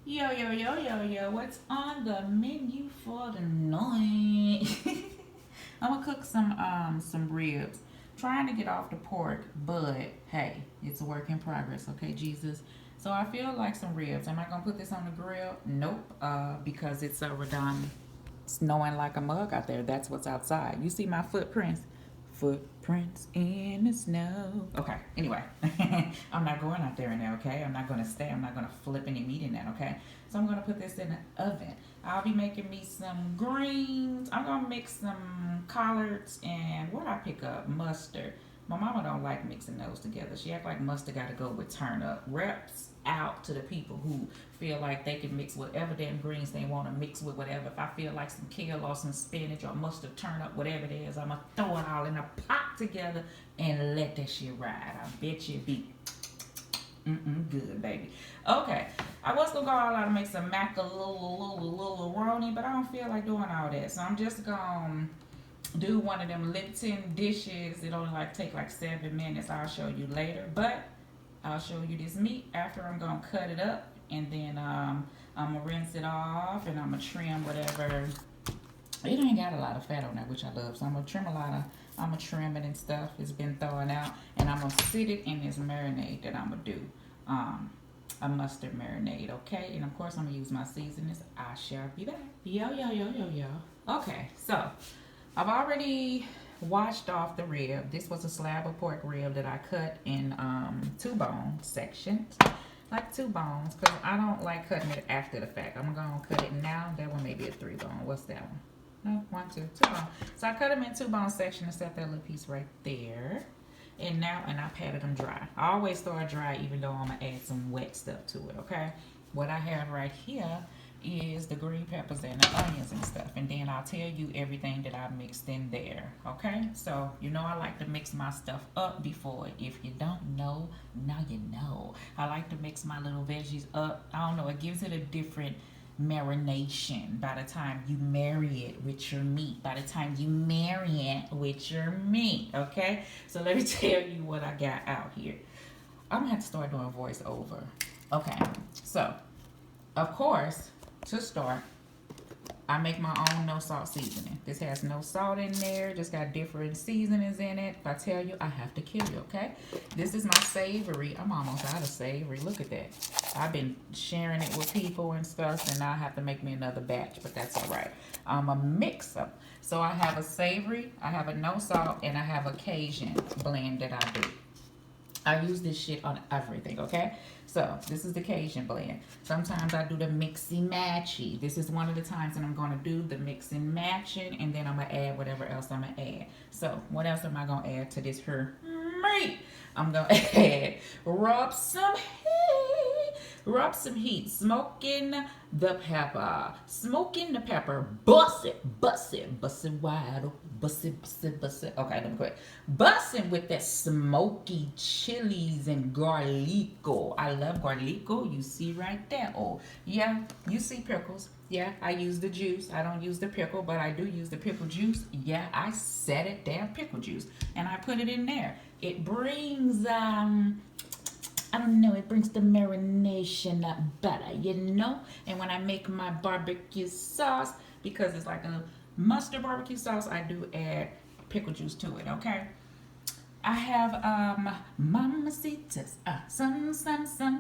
Yo, yo, yo, yo, yo, what's on the menu for the night? I'm gonna cook some ribs. Trying to get off the pork, but hey, it's a work in progress, okay, Jesus. So I feel like some ribs. Am I gonna put this on the grill? Nope. Because it's a redundant snowing like a mug out there. That's what's outside. You see my footprints? Footprints in the snow. Okay, anyway, I'm not going out there in there, okay? I'm not gonna stay. I'm not gonna flip any meat in that, okay? So I'm gonna put this in the oven. I'll be making me some greens. I'm gonna mix some collards and what I pick up? Mustard. My mama don't like mixing those together. She act like mustard gotta go with turnip. Reps out to the people who feel like they can mix whatever damn greens they want to mix with whatever. If I feel like some kale or some spinach or mustard turnip, whatever it is, I'ma throw it all in a pot together and let that shit ride. I bet you it be good, baby. Okay, I was gonna go all out and make some macaroni, but I don't feel like doing all that. So I'm just gonna do one of them Lipton dishes. It only take like 7 minutes. I'll show you later, but I'll show you this meat after I'm gonna cut it up, and then I'm gonna rinse it off, and I'm gonna trim whatever. It ain't got a lot of fat on that, which I love. So I'm gonna trim I'm gonna trim it and stuff. It's been thawing out, and I'm gonna sit it in this marinade that I'm gonna do. A mustard marinade, okay? And of course I'm gonna use my seasonings. I shall be back. Yo, yo, yo, yo, yo. Okay, so I've already washed off the rib. This was a slab of pork rib that I cut in 2 bone sections. Like 2 bones, because I don't like cutting it after the fact. I'm gonna cut it now. That one may be a 3 bone. What's that one? No, 1, 2, 2 bone. So I cut them in 2 bone sections and set that little piece right there. And I patted them dry. I always start dry, even though I'm gonna add some wet stuff to it, okay? What I have right here is the green peppers and the onions and stuff, and then I'll tell you everything that I mixed in there, okay? So you know I like to mix my stuff up before. If you don't know, now you know. I like to mix my little veggies up. I don't know, it gives it a different marination by the time you marry it with your meat, by the time you marry it with your meat, okay? So let me tell you what I got out here. I'm gonna have to start doing voiceover. Okay, so of course, to start, I make my own no salt seasoning. This has no salt in there, just got different seasonings in it. If I tell you, I have to kill you, okay? This is my savory. I'm almost out of savory. Look at that. I've been sharing it with people and stuff, and now I have to make me another batch, but that's all right. I'm a mix them. So I have a savory, I have a no salt, and I have a Cajun blend that I do. I use this shit on everything, okay? So this is the Cajun blend. Sometimes I do the mixy matchy. This is one of the times that I'm going to do the mixing matching, and then I'm going to add whatever else I'm going to add. So what else am I going to add to this here meat? I'm going to add rub some heat, smoking the pepper, bust it wide open, bust it. Okay, let me quit. Busting with that smoky chilies and garlico. I love garlico. You see right there. Oh, yeah, you see pickles. Yeah, I use the juice. I don't use the pickle, but I do use the pickle juice. Yeah, I set it down pickle juice, and I put it in there. It brings I don't know, it brings the marination up better, you know? And when I make my barbecue sauce, because it's like a mustard barbecue sauce, I do add pickle juice to it, okay? I have Mamacitas, some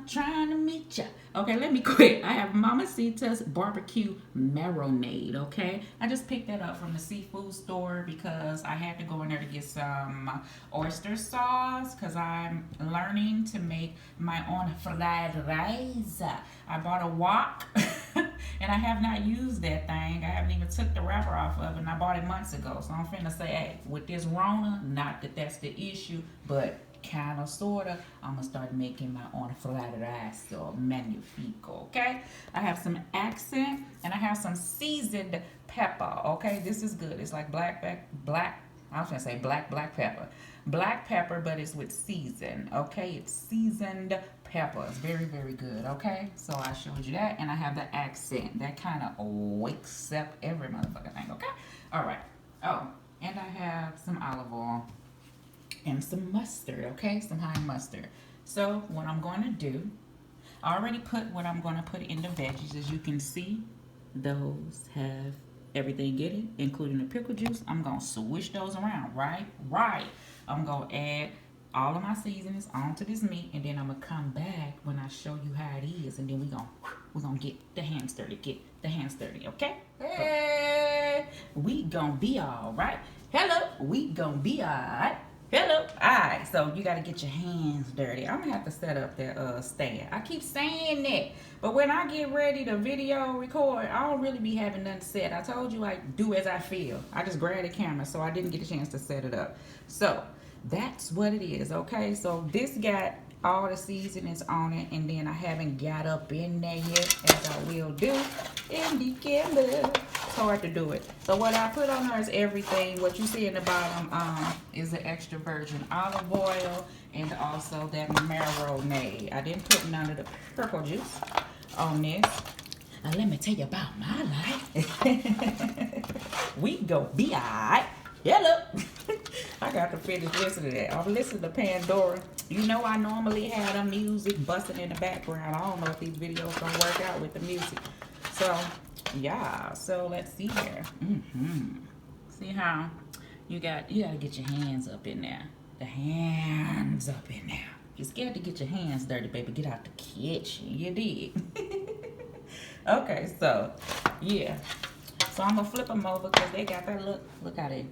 trying to meet ya. Okay, let me quit. I have Mamacitas barbecue marinade. Okay, I just picked that up from the seafood store because I had to go in there to get some oyster sauce because I'm learning to make my own fried rice. I bought a wok. And I have not used that thing. I haven't even took the wrapper off of it, and I bought it months ago. So I'm finna say, hey, with this Rona, not that that's the issue, but kind of, sort of, I'm gonna start making my own fried rice or magnifico, okay? I have some accent, and I have some seasoned pepper, okay? This is good. It's like I was gonna say black pepper. Black pepper, but it's with season, okay? It's seasoned pepper. It's very, very good, okay? So I showed you that, and I have the accent. That kind of wakes up every motherfucking thing, okay? All right. Oh, and I have some olive oil and some mustard, okay? Some high mustard. So what I'm going to do, I already put what I'm gonna put in the veggies. As you can see, those have everything in it, including the pickle juice. I'm gonna switch those around, right? Right. I'm gonna add all of my seasonings onto this meat, and then I'm gonna come back when I show you how it is, and then we're gonna get the hands dirty, okay? Hey, we gonna be all right. Hello, we gonna be all right. Hello. Alright, so you gotta get your hands dirty. I'm gonna have to set up that stand. I keep saying that, but when I get ready to video record, I don't really be having nothing set. I told you I do as I feel. I just grab the camera, so I didn't get a chance to set it up. So that's what it is, okay? So this got all the seasonings on it, and then I haven't got up in there yet, as I will do in the camera. It's hard to do it. So what I put on there is everything. What you see in the bottom is the extra virgin olive oil, and also that marinade. I didn't put none of the purple juice on this. Now let me tell you about my life. We go be alright. Hello. I got to finish listening to that. I'm listening to Pandora. You know I normally have the music busting in the background. I don't know if these videos gonna work out with the music. So yeah, so let's see here. See how you gotta get your hands up in there. The hands up in there. You're scared to get your hands dirty, baby. Get out the kitchen. You did. Okay, so yeah. So I'm gonna flip them over because they got that look how they.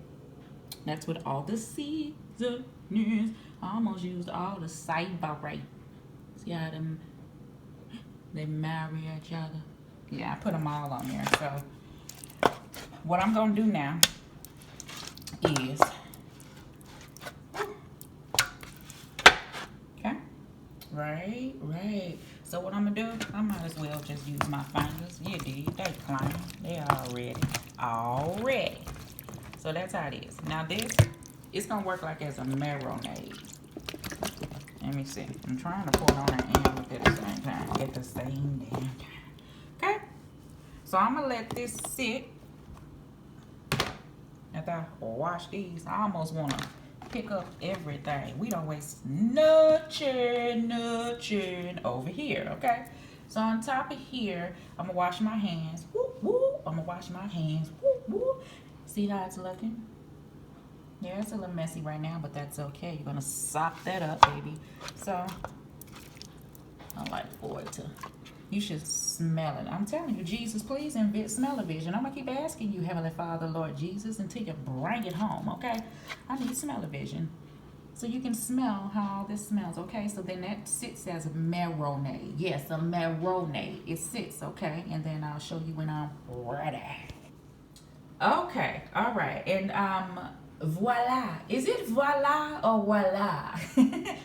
That's with all the seasonings. I almost used all the savory. See how they marry each other? Yeah, I put them all on there. So what I'm gonna do now is, okay, right. So what I'm gonna do, I might as well just use my fingers. Yeah, dude, they plain. They already. So that's how it is. Now this, it's gonna work like as a marinade. Let me see. I'm trying to pour it on the end at the same time. At the same damn time. Okay. So I'm gonna let this sit. After I wash these, I almost wanna pick up everything. We don't waste nothing over here. Okay. So on top of here, I'm gonna wash my hands. Whoop, whoop. I'm gonna wash my hands. Whoop, whoop. See how it's looking? Yeah, it's a little messy right now, but that's okay. You're gonna sop that up, baby. So I like for it to. You should smell it. I'm telling you, Jesus, please smell a vision. I'm gonna keep asking you, Heavenly Father, Lord Jesus, until you bring it home. Okay? I need smell a vision, so you can smell how all this smells. Okay? So then that sits as a marinade. Yes, a marinade. It sits. Okay? And then I'll show you when I'm ready. Okay, all right, and voila. Is it voila or voila?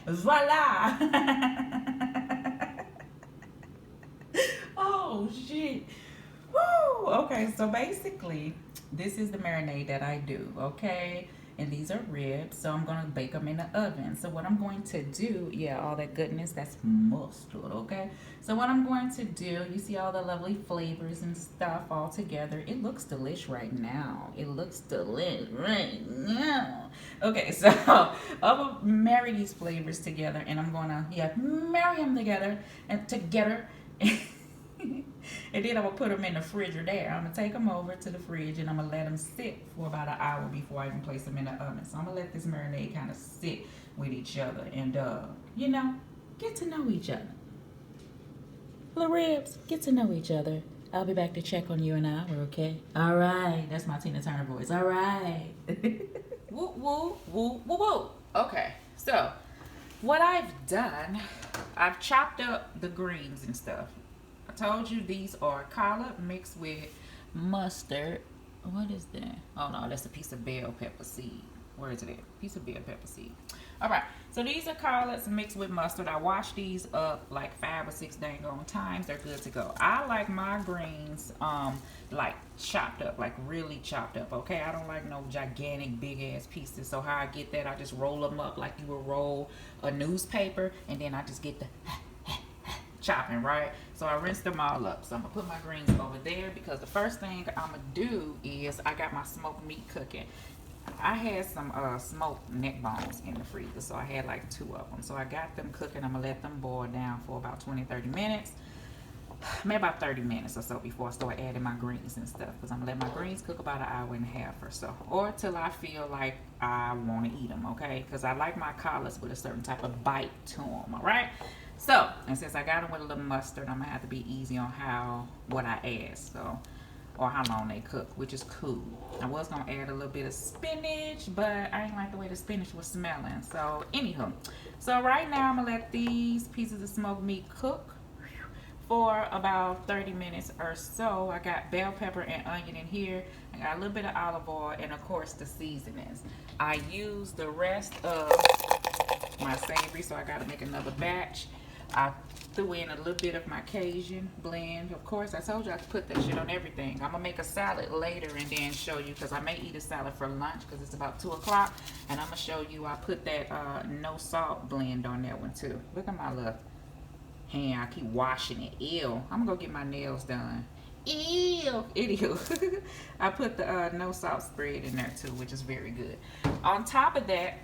Voila. Oh shit. Woo. Okay, so basically, this is the marinade that I do. Okay, and these are ribs, so I'm gonna bake them in the oven. So what I'm going to do, yeah, all that goodness, that's mustard. Okay, so what I'm going to do, you see all the lovely flavors and stuff all together. It looks delish right now. It looks delish right now. Okay, so I'm gonna marry these flavors together, and I'm gonna marry them together and together. And then I'm gonna put them in the fridge or there. I'm gonna take them over to the fridge, and I'm gonna let them sit for about an hour before I even place them in the oven. So I'm gonna let this marinade kind of sit with each other, and you know, get to know each other. Little ribs, get to know each other. I'll be back to check on you in an hour, okay? All right, that's my Tina Turner voice. All right. Woo woo woo woo woo. Okay, so what I've done, I've chopped up the greens and stuff. I told you these are collard mixed with mustard. What is that? Oh no, that's a piece of bell pepper seed. Where is it at? Piece of bell pepper seed. All right, so these are collards mixed with mustard. I washed these up like 5 or 6 dang on times. They're good to go. I like my greens like chopped up, like really chopped up. Okay, I don't like no gigantic big ass pieces. So how I get that, I just roll them up like you would roll a newspaper, and then I just get the chopping, right? So I rinsed them all up. So I'm gonna put my greens over there, because the first thing I'm gonna do is I got my smoked meat cooking. I had some smoked neck bones in the freezer, so I had like 2 of them. So I got them cooking. I'm gonna let them boil down for about 20-30 minutes, maybe about 30 minutes or so before I start adding my greens and stuff, because I'm gonna let my greens cook about an hour and a half or so, or till I feel like I want to eat them, okay? Because I like my collards with a certain type of bite to them. All right. So, and since I got them with a little mustard, I'm gonna have to be easy on what I add, so, or how long they cook, which is cool. I was gonna add a little bit of spinach, but I didn't like the way the spinach was smelling. So, anywho, so right now I'm gonna let these pieces of smoked meat cook for about 30 minutes or so. I got bell pepper and onion in here. I got a little bit of olive oil and of course the seasonings. I used the rest of my savory, so I got to make another batch. I threw in a little bit of my Cajun blend. Of course, I told you I could put that shit on everything. I'm gonna make a salad later and then show you, because I may eat a salad for lunch because it's about 2 o'clock, and I'm gonna show you I put that no salt blend on that one too. Look at my little hand, I keep washing it. Ew. I'm gonna go get my nails done. Ew. Anywho, I put the no salt spread in there too, which is very good. On top of that,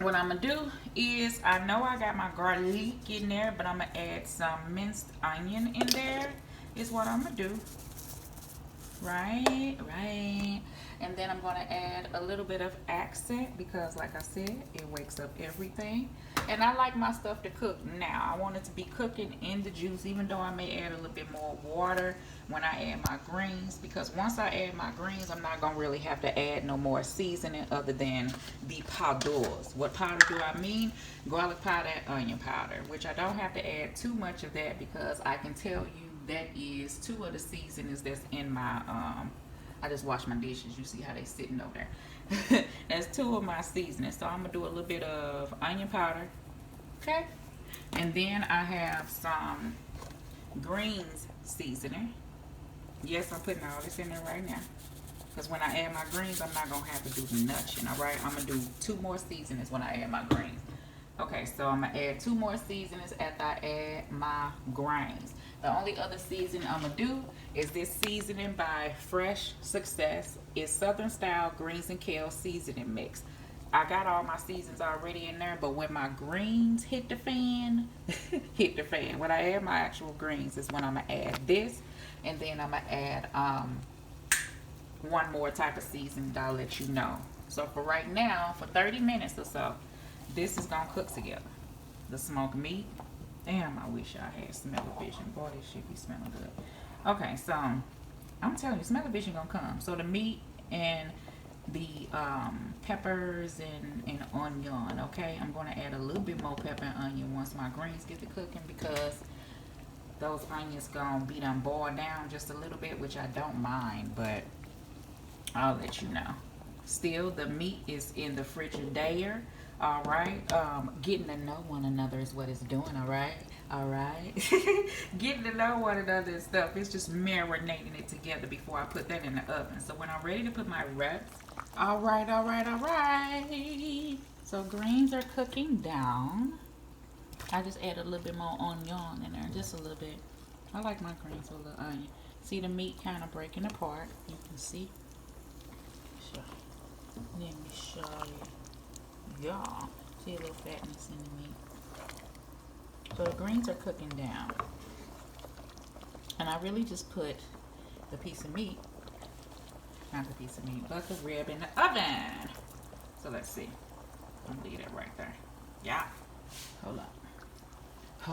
what I'm gonna do is, I know I got my garlic in there, but I'm gonna add some minced onion in there, is what I'm gonna do. Right. And then I'm going to add a little bit of accent, because like I said, it wakes up everything. And I like my stuff to cook now. I want it to be cooking in the juice, even though I may add a little bit more water when I add my greens, because once I add my greens, I'm not going to really have to add no more seasoning other than the powders. What powder do I mean? Garlic powder and onion powder, which I don't have to add too much of that, because I can tell you that is 2 of the seasonings that's in my I just washed my dishes. You see how they sitting over there. That's 2 of my seasonings. So I'm gonna do a little bit of onion powder, okay? And then I have some greens seasoning. Yes, I'm putting all this in there right now, because when I add my greens, I'm not gonna have to do nothing. All right, I'm gonna do 2 more seasonings when I add my greens. Okay, so I'm gonna add 2 more seasonings after I add my grains. The only other seasoning I'm gonna do is this seasoning by Fresh Success. It's Southern Style Greens and Kale Seasoning Mix. I got all my seasons already in there, but when my greens hit the fan, hit the fan. When I add my actual greens is when I'm gonna add this, and then I'm gonna add 1 more type of seasoning that I'll let you know. So for right now, for 30 minutes or so, this is gonna cook together. The smoked meat. Damn, I wish I had smell-o-vision. Boy, this shit be smelling good. Okay, so I'm telling you, smell-o-vision gonna come. So the meat and the peppers and onion, okay? I'm gonna add a little bit more pepper and onion once my greens get to cooking, because those onions gonna be done boiled down just a little bit, which I don't mind, but I'll let you know. Still, the meat is in the Frigidaire. All right, getting to know one another is what it's doing. All right, getting to know one another and stuff. It's just marinating it together before I put that in the oven. So when I'm ready to put my ribs, all right. So greens are cooking down. I just add a little bit more onion in there, just a little bit. I like my greens with a little onion. See the meat kind of breaking apart. You can see. Sure. Let me show you. Y'all see a little fatness in the meat. So the greens are cooking down, and I really just put the piece of meat, not the piece of meat, but the rib in the oven. So let's see. I'm gonna leave that right there. Yeah. Hold up. I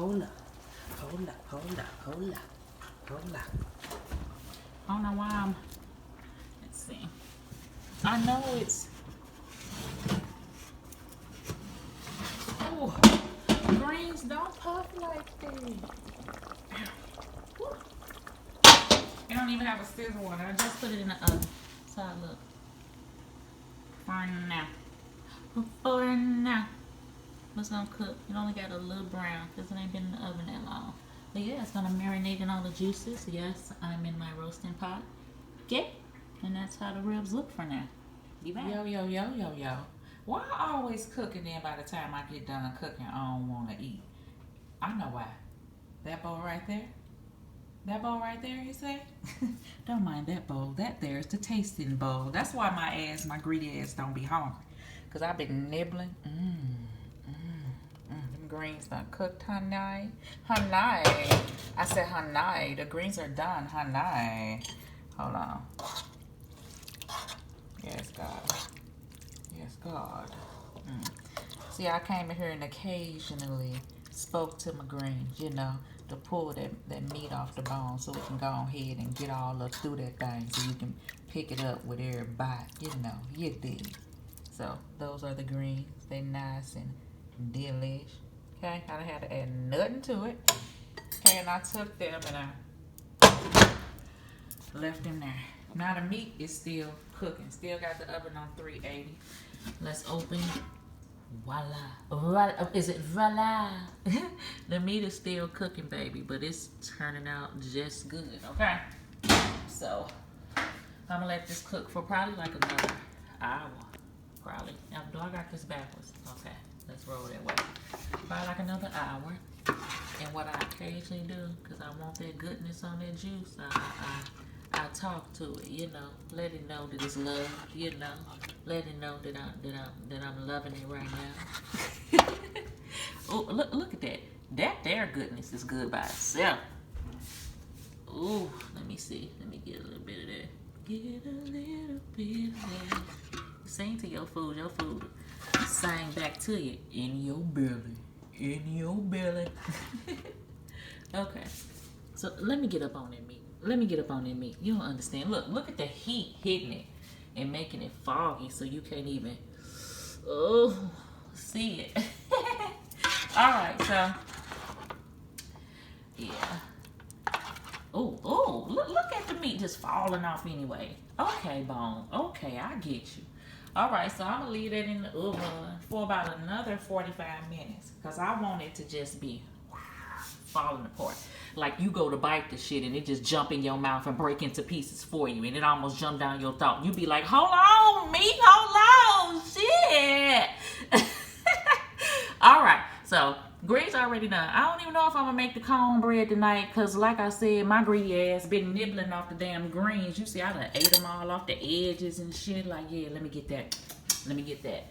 don't know why let's see. I know it's, ooh, greens don't puff like that. It don't even have a sizzle on it. I just put it in the oven. So I look. For now. It's gonna cook. It only got a little brown because it ain't been in the oven that long. But yeah, it's gonna marinate in all the juices. Yes, I'm in my roasting pot. Okay? And that's how the ribs look for now. Be back. Yo. Why I always cook, and then by the time I get done cooking, I don't want to eat? I know why. That bowl right there, That bowl right there, you say? Don't mind that bowl. That there's the tasting bowl. That's why my greedy ass don't be hungry. Because I've been nibbling. Them greens done cooked, honey. Honey. I said honey. The greens are done, honey. Hold on. Yes, God. Yes, God. See, I came in here and occasionally spoke to my greens, you know, to pull that meat off the bone so we can go ahead and get all up through that thing so you can pick it up with every bite, you know, you dig. So, those are the greens. They nice and delish. Okay, I don't have to add nothing to it. Okay, and I took them and I left them there. Now the meat is still cooking. Still got the oven on 380. Let's open. Voila. Is it voila? The meat is still cooking, baby, but it's turning out just good, okay? So, I'm gonna let this cook for probably like another hour. Probably. Now, do I got this backwards? Okay, let's roll that way. Probably like another hour. And what I occasionally do, because I want that goodness on that juice, I talk to it, you know, let it know that it's loved, you know, let it know that I'm loving it right now. Oh, look at that. That there goodness is good by itself. Ooh, let me see. Let me get a little bit of that. Get a little bit of that. Sing to your food. Your food sing back to you in your belly. In your belly. Okay. So let me get up on that meat. Let me get up on that meat. You don't understand. Look at the heat hitting it and making it foggy so you can't even see it. Alright, so yeah. Oh, look at the meat just falling off anyway. Okay, bone. Okay, I get you. Alright, so I'm gonna leave that in the oven for about another 45 minutes. Because I want it to just be falling apart. Like you go to bite the shit and it just jump in your mouth and break into pieces for you, and it almost jump down your throat. You be like, hold on, meat, hold on, shit. All right, so greens already done. I don't even know if I'm gonna make the cornbread tonight, because like I said, my greedy ass been nibbling off the damn greens. You see, I done ate them all off the edges and shit. Like, yeah, let me get that. Let me get that.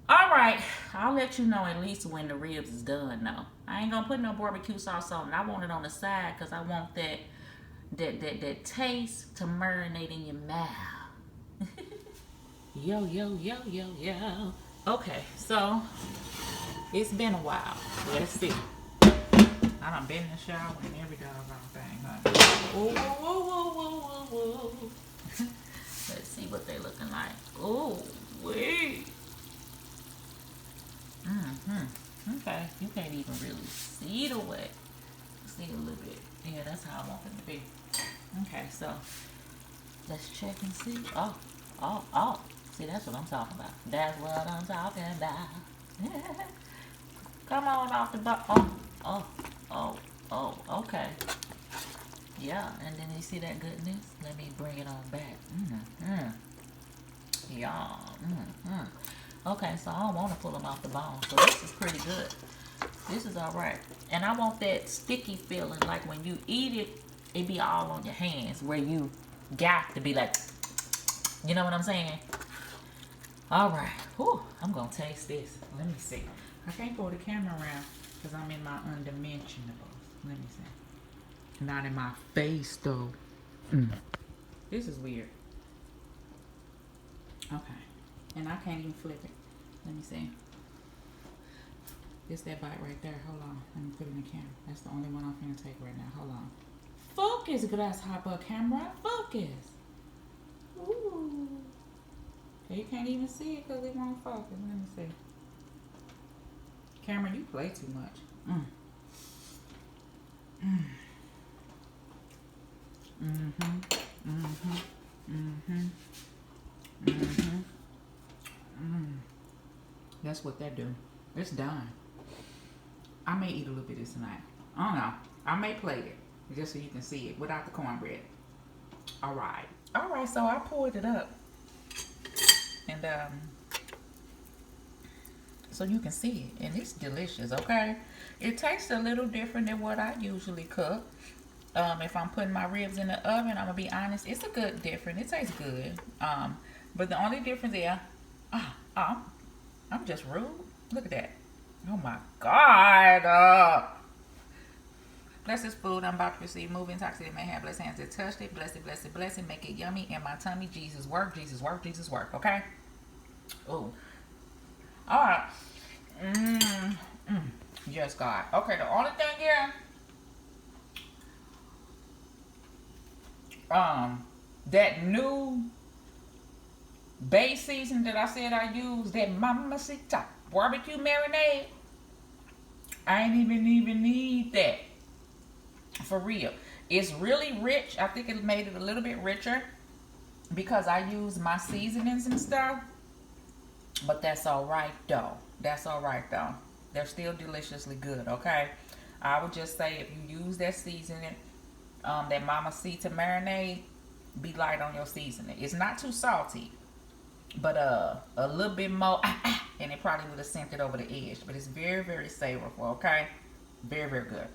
All right, I'll let you know at least when the ribs is done. Though I ain't gonna put no barbecue sauce on it. I want it on the side because I want that taste to marinate in your mouth. Yo. Okay, so it's been a while. Let's see. I done been in the shower and every doggone thing, huh? Whoa. Let's see what they looking like. Oh, wait. Okay, you can't even really see the wet. See a little bit. Yeah, that's how I want them to be. Okay, so let's check and see. Oh. See, that's what I'm talking about. That's what I'm talking about. Come on off the bottom. Oh, okay. Yeah, and then you see that goodness? Let me bring it on back. Yeah. Okay, so I don't want to pull them off the bone. So this is pretty good. This is all right. And I want that sticky feeling, like when you eat it, it be all on your hands, where you got to be like, you know what I'm saying? All right. Whew, I'm going to taste this. Let me see. I can't pull the camera around because I'm in my undimensionables. Let me see. Not in my face, though. This is weird. Okay. And I can't even flip it. Let me see. It's that bite right there. Hold on. Let me put it in the camera. That's the only one I'm finna take right now. Hold on. Focus, grasshopper camera. Focus. Ooh. Okay, you can't even see it because it won't focus. Let me see. Camera, you play too much. That's what that do. It's done. I may eat a little bit of this tonight. I don't know. I may plate it just so you can see it without the cornbread. All right, so I poured it up. And so you can see it. And it's delicious, okay? It tastes a little different than what I usually cook. If I'm putting my ribs in the oven, I'm gonna be honest, it's a good difference. It tastes good. But the only difference is, I'm just rude. Look at that. Oh my God. Bless this food I'm about to receive. Move intoxicated, may have blessed hands that touched it. Bless it, bless it, bless it. Make it yummy in my tummy. Jesus work, Jesus work, Jesus work. Okay? Ooh. All right. Yes, God. Okay, the only thing here, that new base season that I said I used, that Mamacita barbecue marinade, I ain't even need that. For real. It's really rich. I think it made it a little bit richer because I use my seasonings and stuff. But that's all right though. That's all right though. They're still deliciously good, okay? I would just say if you use that seasoning, that Mamacita marinade, be light on your seasoning. It's not too salty, but a little bit more, and it probably would have sent it over the edge. But it's very, very savorful, okay? Very, very good.